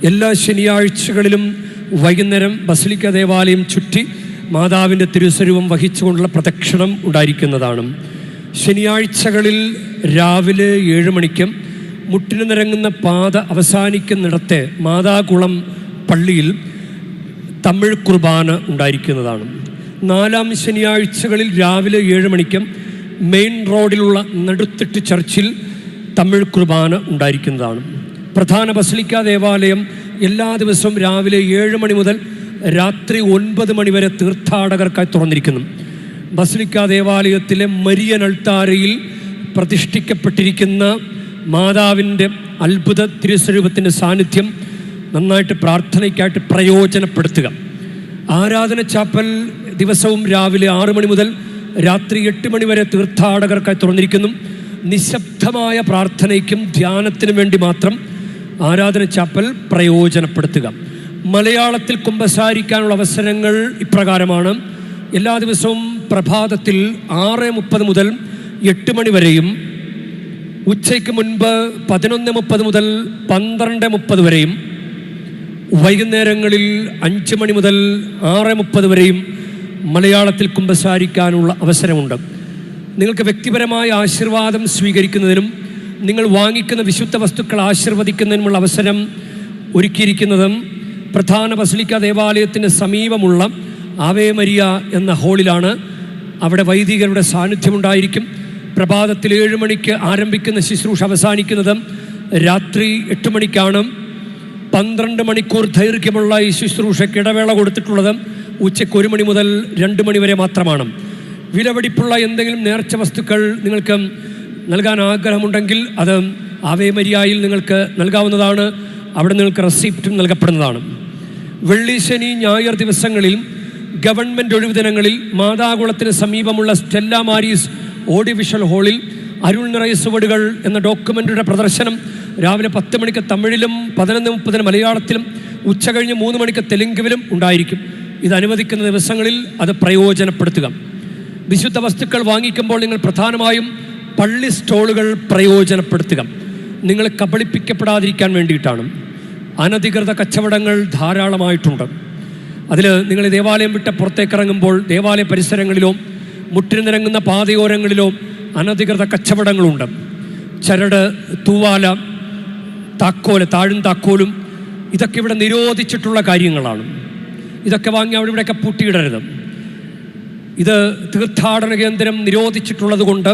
എല്ലാ ശനിയാഴ്ചകളിലും വൈകുന്നേരം ബസിലിക്ക ദേവാലയം ചുറ്റി മാതാവിൻ്റെ തിരുസ്വരൂപം വഹിച്ചുകൊണ്ടുള്ള പ്രദക്ഷിണം ഉണ്ടായിരിക്കുന്നതാണ്. ശനിയാഴ്ചകളിൽ രാവിലെ 7 മണിക്ക് മുട്ടിന് നിരങ്ങുന്ന പാത അവസാനിക്കുന്നിടത്തെ മാതാകുളം പള്ളിയിൽ തമിഴ് കുർബാന ഉണ്ടായിരിക്കുന്നതാണ്. 4-ാം ശനിയാഴ്ചകളിൽ രാവിലെ 7 മണിക്ക് മെയിൻ റോഡിലുള്ള നടുത്തിട്ട് ചർച്ചിൽ തമിഴ് കുർബാന ഉണ്ടായിരിക്കുന്നതാണ്. പ്രധാന ബസിലിക്ക ദേവാലയം എല്ലാ ദിവസവും രാവിലെ 7 മണി മുതൽ രാത്രി 9 മണി വരെ തീർത്ഥാടകർക്കായി തുറന്നിരിക്കുന്നു. ബസിലിക്ക ദേവാലയത്തിലെ മരിയൻ അൾത്താരയിൽ പ്രതിഷ്ഠിക്കപ്പെട്ടിരിക്കുന്ന മാതാവിൻ്റെ അത്ഭുത തിരുസ്വരൂപത്തിൻ്റെ സാന്നിധ്യം നന്നായിട്ട് പ്രാർത്ഥനയ്ക്കായിട്ട് പ്രയോജനപ്പെടുത്തുക. ആരാധന ചാപ്പൽ ദിവസവും രാവിലെ 6 മണി മുതൽ രാത്രി 8 മണി വരെ തീർത്ഥാടകർക്കായി തുറന്നിരിക്കുന്നു. നിശബ്ദമായ പ്രാർത്ഥനയ്ക്കും ധ്യാനത്തിനും വേണ്ടി മാത്രം ആരാധന ചാപ്പൽ പ്രയോജനപ്പെടുത്തുക. മലയാളത്തിൽ കുമ്പസാരിക്കാനുള്ള അവസരങ്ങൾ ഇപ്രകാരമാണ്. എല്ലാ ദിവസവും പ്രഭാതത്തിൽ 6:30 മുതൽ 8 മണി വരെയും ഉച്ചയ്ക്ക് മുൻപ് 11:30 മുതൽ 12:30 വരെയും വൈകുന്നേരങ്ങളിൽ 5 മണി മുതൽ 6:30 വരെയും മലയാളത്തിൽ കുമ്പസാരിക്കാനുള്ള അവസരമുണ്ട്. നിങ്ങൾക്ക് വ്യക്തിപരമായ ആശീർവാദം സ്വീകരിക്കുന്നതിനും നിങ്ങൾ വാങ്ങിക്കുന്ന വിശുദ്ധ വസ്തുക്കൾ ആശീർവദിക്കുന്നതിനുമുള്ള അവസരം ഒരുക്കിയിരിക്കുന്നതും പ്രധാന ബസിലിക്ക ദേവാലയത്തിന് സമീപമുള്ള ആവേ മരിയ എന്ന ഹാളിലാണ്. അവിടെ വൈദികരുടെ സാന്നിധ്യമുണ്ടായിരിക്കും. പ്രഭാതത്തിൽ 7 മണിക്ക് ആരംഭിക്കുന്ന ശുശ്രൂഷ അവസാനിക്കുന്നതും രാത്രി 8 മണിക്കാണ്. 12 മണിക്കൂർ ദൈർഘ്യമുള്ള ഈ ശുശ്രൂഷയ്ക്ക് ഇടവേള കൊടുത്തിട്ടുള്ളത് ഉച്ചയ്ക്ക് 1 മണി മുതൽ 2 മണി വരെ മാത്രമാണ്. വിലപിടിപ്പുള്ള എന്തെങ്കിലും നേർച്ച വസ്തുക്കൾ നിങ്ങൾക്ക് നൽകാൻ ആഗ്രഹമുണ്ടെങ്കിൽ അത് ആവേ മരിയായിൽ നിങ്ങൾക്ക് നൽകാവുന്നതാണ്. അവിടെ നിങ്ങൾക്ക് റെസിപ്റ്റും നൽകപ്പെടുന്നതാണ്. വെള്ളി, ശനി, ഞായർ ദിവസങ്ങളിൽ ഗവൺമെൻറ് ഒഴിവ് ദിനങ്ങളിൽ മാതാകുളത്തിന് സമീപമുള്ള സ്റ്റെല്ല മാരീസ് ഓഡിയോവിഷ്വൽ ഹാളിൽ അരുൾ നിറയ സുവടുകൾ എന്ന ഡോക്യുമെൻ്ററിയുടെ പ്രദർശനം രാവിലെ 10 മണിക്ക് തമിഴിലും 11:30 മലയാളത്തിലും ഉച്ചകഴിഞ്ഞ് 3 മണിക്ക് തെലുങ്കിലും ഉണ്ടായിരിക്കും. ഇത് അനുവദിക്കുന്ന ദിവസങ്ങളിൽ അത് പ്രയോജനപ്പെടുത്തുക. വിശുദ്ധ വസ്തുക്കൾ വാങ്ങിക്കുമ്പോൾ നിങ്ങൾ പ്രധാനമായും പള്ളി സ്റ്റോളുകൾ പ്രയോജനപ്പെടുത്തുക. നിങ്ങൾ കബളിപ്പിക്കപ്പെടാതിരിക്കാൻ വേണ്ടിയിട്ടാണ്. അനധികൃത കച്ചവടങ്ങൾ ധാരാളമായിട്ടുണ്ട്. അതിൽ നിങ്ങൾ ദേവാലയം വിട്ട് പുറത്തേക്കിറങ്ങുമ്പോൾ ദേവാലയ പരിസരങ്ങളിലോ മുട്ടിന് നിരങ്ങുന്ന പാതയോരങ്ങളിലോ അനധികൃത കച്ചവടങ്ങളുണ്ട്. ചരട്, തൂവാല, താക്കോല്, താഴും താക്കോലും ഇതൊക്കെ ഇവിടെ നിരോധിച്ചിട്ടുള്ള കാര്യങ്ങളാണ്. ഇതൊക്കെ വാങ്ങി അവിടെ ഇവിടെയൊക്കെ പൂട്ടിയിടരുത്. ഇത് തീർത്ഥാടന കേന്ദ്രം നിരോധിച്ചിട്ടുള്ളത് കൊണ്ട്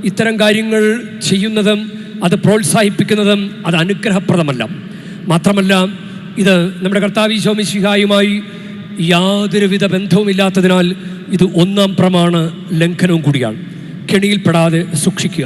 ഇത്തരം കാര്യങ്ങൾ ചെയ്യുന്നതും അത് പ്രോത്സാഹിപ്പിക്കുന്നതും അത് അനുഗ്രഹപ്രദമല്ല. മാത്രമല്ല ഇത് നമ്മുടെ കർത്താവ് ഈശോ മിശിഹായുമായി യാതൊരുവിധ ബന്ധവുമില്ലാത്തതിനാൽ ഇത് 1-ാം പ്രമാണ ലംഘനവും കൂടിയാണ്. കെണിയിൽപ്പെടാതെ സൂക്ഷിക്കുക.